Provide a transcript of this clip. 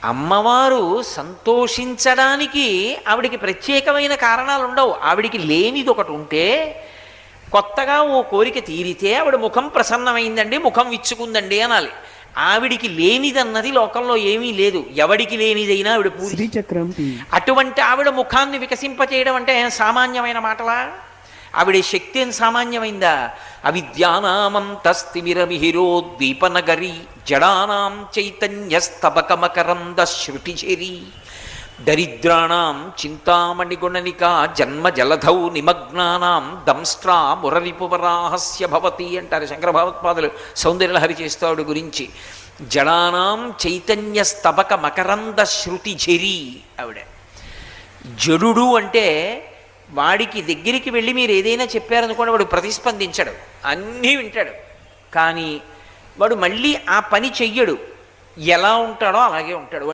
అమ్మవారు సంతోషించడానికి ఆవిడికి ప్రత్యేకమైన కారణాలు ఉండవు. ఆవిడికి లేనిది ఒకటి ఉంటే, కొత్తగా ఓ కోరిక తీరితే ఆవిడ ముఖం ప్రసన్నమైందండి, ముఖం విచ్చుకుందండి అనాలి. ఆవిడికి లేనిదన్నది లోకంలో ఏమీ లేదు. ఎవడికి లేనిదైనా ఆవిడ పూజ. అటువంటి ఆవిడ ముఖాన్ని వికసింపచేయడం అంటే సామాన్యమైన మాటలా? ఆవిడ శక్తి ఏం సామాన్యమైందా? అవిద్యానామంతస్తిమిరమిహిరోద్దీపనగరి జడానాం చైతన్యస్తబకమకరంద శృతిశరీ దరిద్రాణం చింతామణిగుణనికా జన్మ జలధౌ నిమగ్నానాం దంస్ట్రా మురరిపువరాహస్య భవతి అంటారు శంకర భగవత్పాదులు సౌందర్యలహరి చేస్తాడు గురించి. జడానాం చైతన్య స్తబక మకరంద శృతిఝరీ. ఆవిడ జడుడు అంటే వాడికి దగ్గరికి వెళ్ళి మీరు ఏదైనా చెప్పారనుకోండి, వాడు ప్రతిస్పందించడు, అన్నీ వింటాడు. కానీ వాడు మళ్ళీ ఆ పని చెయ్యడు. ఎలా ఉంటాడో అలాగే ఉంటాడు.